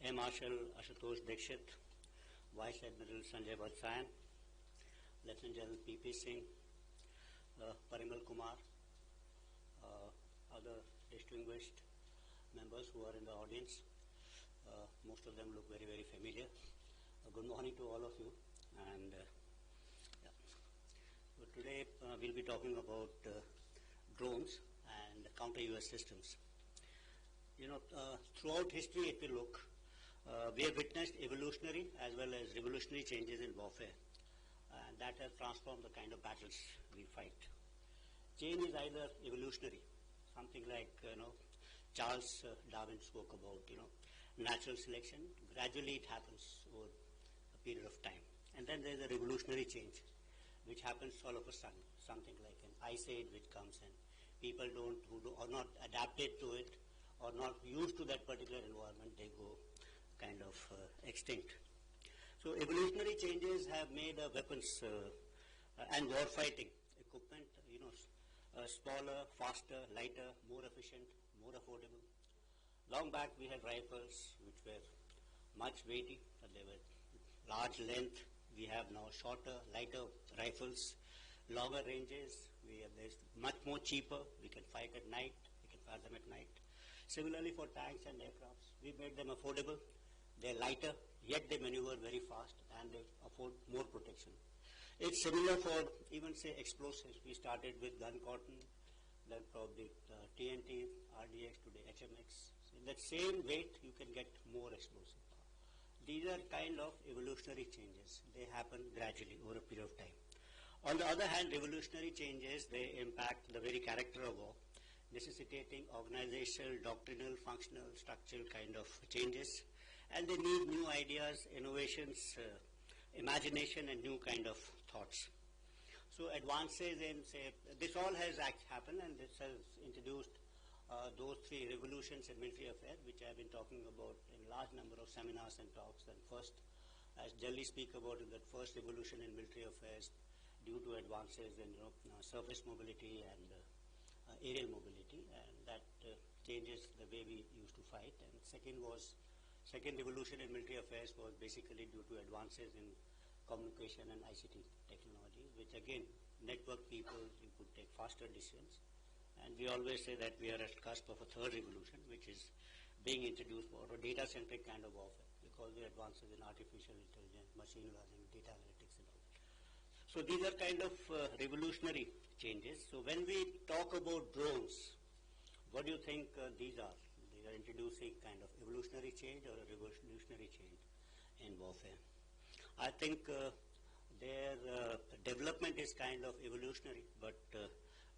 Air Marshal Ashutosh Dikshit, Vice Admiral Sanjay Vatsayan, Lieutenant General P.P. Singh, Parimal Kumar, other distinguished members who are in the audience. Most of them look very, very familiar. Good morning to all of you. And so today we'll be talking about drones and counter-UAS systems. You know, throughout history, if you look, we have witnessed evolutionary as well as revolutionary changes in warfare, and that has transformed the kind of battles we fight. Change is either evolutionary, something like Charles Darwin spoke about, natural selection. Gradually, it happens over a period of time, and then there's a revolutionary change, which happens all of a sudden, something like an ice age which comes in. People are not adapted to it or not used to that particular environment, they go kind of extinct. So evolutionary changes have made weapons and warfighting equipment, smaller, faster, lighter, more efficient, more affordable. Long back we had rifles which were much weighty, they were large length. We have now shorter, lighter rifles, longer ranges. There's much more cheaper. We can fight at night. We can fire them at night. Similarly for tanks and aircrafts, we made them affordable. They're lighter, yet they maneuver very fast and they afford more protection. It's similar for even say explosives. We started with gun cotton, then probably TNT, RDX, today HMX. In that same weight, you can get more explosive power. These are kind of evolutionary changes. They happen gradually over a period of time. On the other hand, revolutionary changes, they impact the very character of war, necessitating organizational, doctrinal, functional, structural kind of changes. And they need new ideas, innovations, imagination, and new kind of thoughts. So advances in, say, this all has happened, and this has introduced those three revolutions in military affairs, which I have been talking about in a large number of seminars and talks. And first, as generally speak about it, that first revolution in military affairs due to advances in surface mobility and aerial mobility, and that changes the way we used to fight. And second revolution in military affairs was basically due to advances in communication and ICT technologies, which again network people, you could take faster decisions. And we always say that we are at the cusp of a third revolution, which is being introduced for a data-centric kind of warfare, because the advances in artificial intelligence, machine learning, data analytics and all that. So these are kind of revolutionary changes. So when we talk about drones, what do you think these are? They are introducing kind of evolutionary change or a revolutionary change in warfare. I think their development is kind of evolutionary, but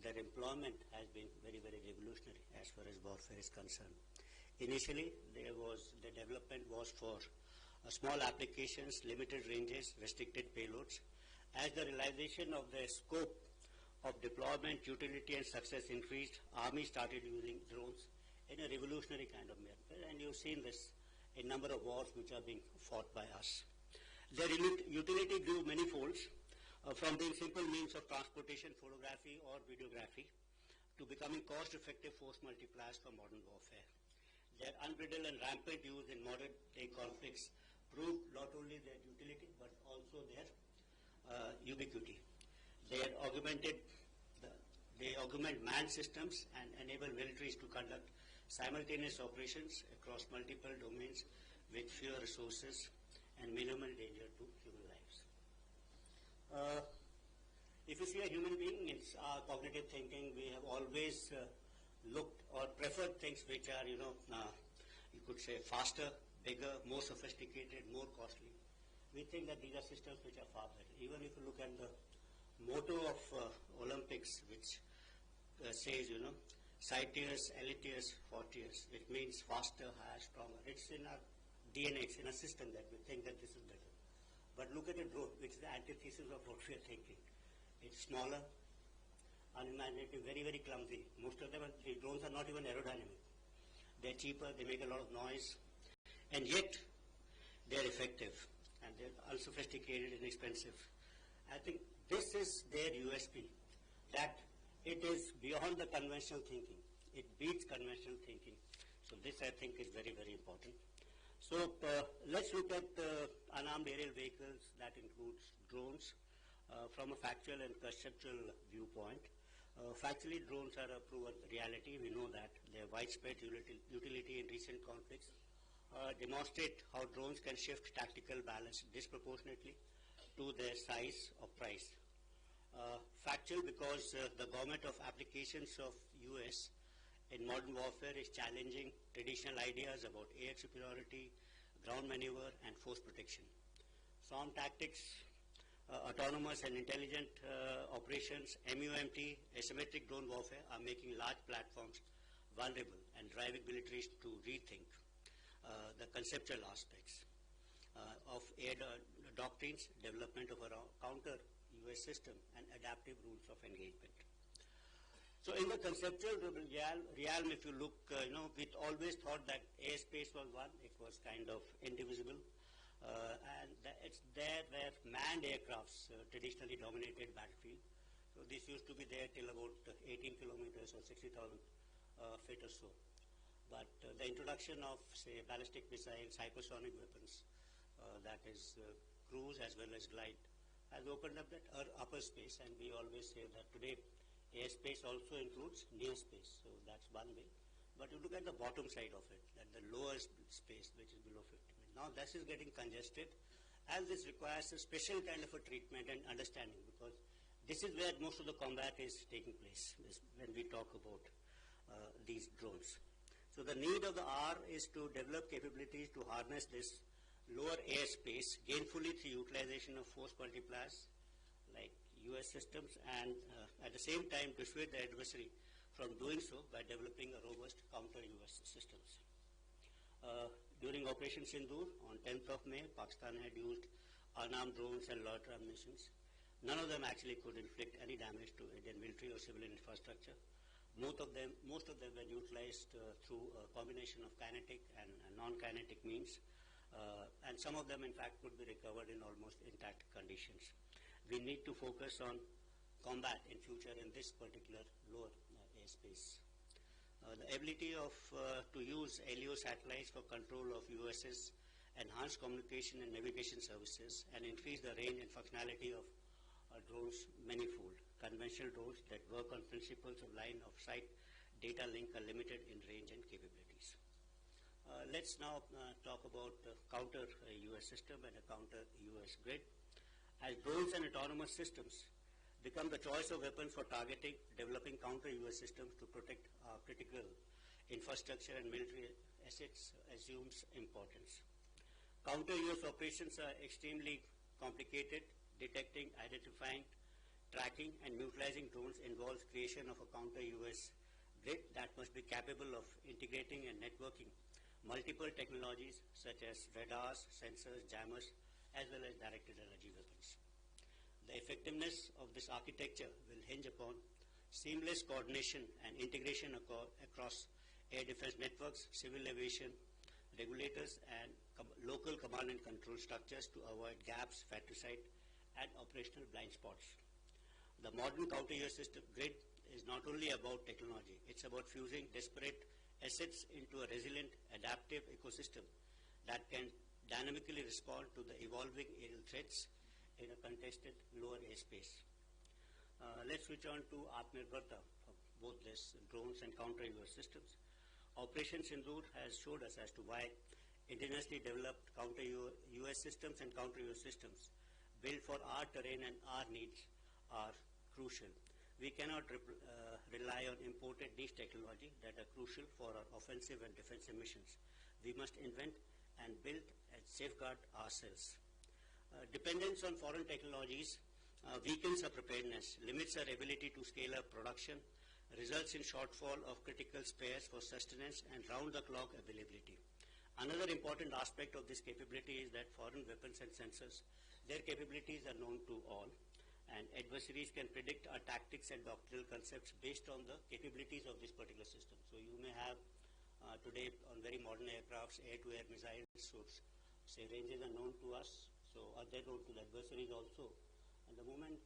their employment has been very, very revolutionary as far as warfare is concerned. Initially, the development was for small applications, limited ranges, restricted payloads. As the realization of the scope of deployment, utility, and success increased, armies started using drones in a revolutionary kind of manner. And you've seen this in number of wars which are being fought by us. Their utility grew many folds, from being simple means of transportation, photography, or videography, to becoming cost-effective force multipliers for modern warfare. Their unbridled and rampant use in modern-day conflicts proved not only their utility, but also their ubiquity. They augment manned systems and enable militaries to conduct simultaneous operations across multiple domains with fewer resources and minimal danger to human lives. If you see a human being, it's our cognitive thinking. We have always looked or preferred things which are, you could say faster, bigger, more sophisticated, more costly. We think that these are systems which are far better. Even if you look at the motto of Olympics, which says, Citius, Elitius, Fortius. It means faster, higher, stronger. It's in our DNA, it's in a system that we think that this is better. But look at a drone, which is the antithesis of what we are thinking. It's smaller, unimaginative, very, very clumsy. Most of them, the drones are not even aerodynamic. They're cheaper, they make a lot of noise, and yet they're effective, and they're unsophisticated and expensive. I think this is their USP, that it is beyond the conventional thinking. It beats conventional thinking. So this, I think, is very, very important. So So let's look at unarmed aerial vehicles. That includes drones from a factual and conceptual viewpoint. Factually, drones are a proven reality. We know that. Their widespread utility in recent conflicts demonstrate how drones can shift tactical balance disproportionately to their size or price. Factual because the government of applications of US in modern warfare is challenging traditional ideas about air superiority, ground maneuver, and force protection. Swarm tactics, autonomous and intelligent operations, MUMT, asymmetric drone warfare are making large platforms vulnerable and driving militaries to rethink the conceptual aspects of air doctrines, development of a counter US system, and adaptive rules of engagement. So in the conceptual realm, if you look, we always thought that airspace was one. It was kind of indivisible. And it's there where manned aircrafts traditionally dominated battlefield. So this used to be there till about 18 kilometers or 60,000 feet or so. But the introduction of, say, ballistic missiles, hypersonic weapons, that is cruise as well as glide, has opened up that upper space, and we always say that today airspace also includes near space, so that's one way. But you look at the bottom side of it, that the lower space, which is below 50 meters. Now this is getting congested, and this requires a special kind of a treatment and understanding, because this is where most of the combat is taking place when we talk about these drones. So the need of the hour is to develop capabilities to harness this lower airspace gainfully through utilization of force multipliers like US systems, and at the same time dissuade the adversary from doing so by developing a robust counter-US systems. During Operation Sindoor on 10th of May, Pakistan had used unarmed drones and loiter ammunitions. None of them actually could inflict any damage to Indian military or civilian infrastructure. Most of them were utilized through a combination of kinetic and non-kinetic means. And some of them, in fact, could be recovered in almost intact conditions. We need to focus on combat in future in this particular lower airspace. The ability to use LEO satellites for control of USS, enhance communication and navigation services, and increase the range and functionality of drones manifold. Conventional drones that work on principles of line of sight data link are limited in range and capabilities. Let's now talk about counter-US system and a counter-US grid. As drones and autonomous systems become the choice of weapons for targeting, developing counter-US systems to protect our critical infrastructure and military assets assumes importance. Counter-US operations are extremely complicated. Detecting, identifying, tracking, and neutralizing drones involves creation of a counter-US grid that must be capable of integrating and networking multiple technologies such as radars, sensors, jammers, as well as directed energy weapons. The effectiveness of this architecture will hinge upon seamless coordination and integration across air defense networks, civil aviation, regulators, and local command and control structures to avoid gaps, fratricide, and operational blind spots. The modern counter-US system grid is not only about technology, it's about fusing disparate assets into a resilient, adaptive ecosystem that can dynamically respond to the evolving aerial threats in a contested lower airspace. Let's return to Atmanirbharta of both this drones and counter-US systems. Operation Sindoor has showed us as to why indigenously developed counter-US systems and counter-US systems built for our terrain and our needs are crucial. We cannot rely on imported niche technology that are crucial for our offensive and defensive missions. We must invent and build and safeguard ourselves. Dependence on foreign technologies weakens our preparedness, limits our ability to scale up production, results in shortfall of critical spares for sustenance and round-the-clock availability. Another important aspect of this capability is that foreign weapons and sensors, their capabilities are known to all, and adversaries can predict our tactics and doctrinal concepts based on the capabilities of this particular system. So you may have today on very modern aircrafts, air-to-air missiles, so say ranges are known to us, so are they known to the adversaries also. And the moment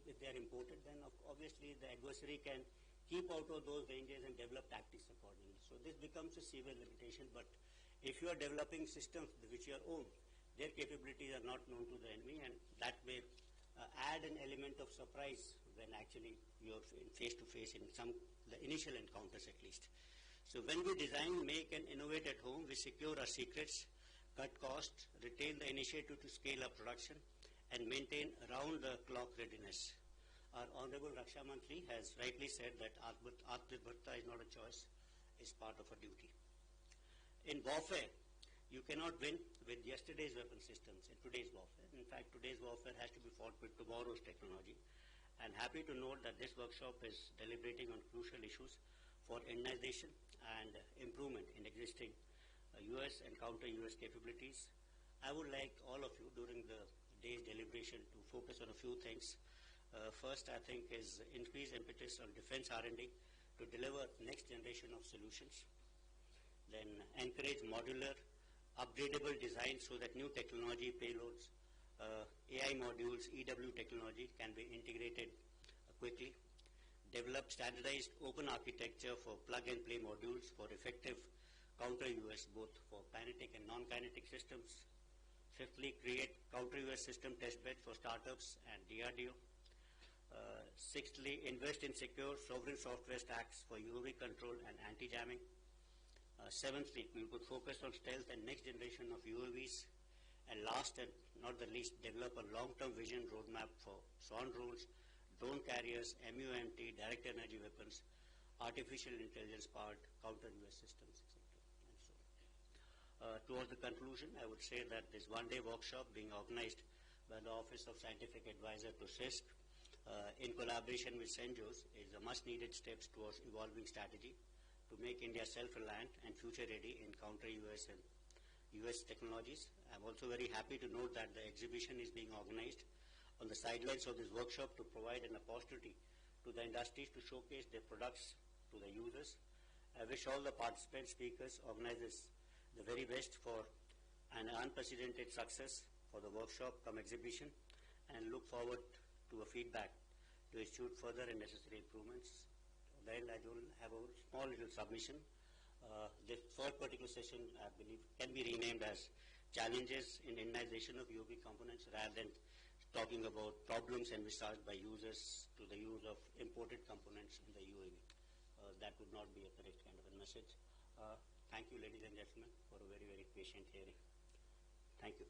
if they are imported, then obviously the adversary can keep out of those ranges and develop tactics accordingly. So this becomes a severe limitation, but If you are developing systems which you own, their capabilities are not known to the enemy, and that may add an element of surprise when actually you're face to face in the initial encounters at least. So when we design, make and innovate at home, we secure our secrets, cut costs, retain the initiative to scale up production, and maintain round-the-clock readiness. Our Honorable Raksha Mantri has rightly said that Atmanirbharta is not a choice, it's part of a duty. In warfare, you cannot win with yesterday's weapon systems in today's warfare. In fact, today's warfare has to be fought with tomorrow's technology. I'm happy to note that this workshop is deliberating on crucial issues for Indianization and improvement in existing US and counter-US capabilities. I would like all of you during the day's deliberation to focus on a few things. First, I think, is increased impetus on defense R&D to deliver next generation of solutions. Then encourage modular, upgradable design so that new technology payloads, AI modules, EW technology can be integrated quickly. Develop standardized open architecture for plug-and-play modules for effective counter-US, both for kinetic and non-kinetic systems. Fifthly, create counter-US system testbed for startups and DRDO. Sixthly, invest in secure sovereign software stacks for UAV control and anti-jamming. Seventhly, we could focus on stealth and next generation of UAVs. And last and not the least, develop a long-term vision roadmap for SON drones, drone carriers, MUMT, direct energy weapons, artificial intelligence-powered counter-US systems, etc. And so on. Towards the conclusion, I would say that this one-day workshop being organized by the Office of Scientific Advisor to CISC in collaboration with CENJOS is a much-needed steps towards evolving strategy to make India self-reliant and future-ready in counter-US and US technologies. I'm also very happy to note that the exhibition is being organized on the sidelines of this workshop to provide an opportunity to the industries to showcase their products to the users. I wish all the participant speakers, organizers, the very best for an unprecedented success for the workshop come exhibition, and look forward to a feedback to institute further and necessary improvements. Then I will have a small little submission. This third particular session, I believe, can be renamed as Challenges in Indianization of UAV Components rather than talking about problems envisaged by users to the use of imported components in the UAV. That would not be a correct kind of a message. Thank you, ladies and gentlemen, for a very, very patient hearing. Thank you.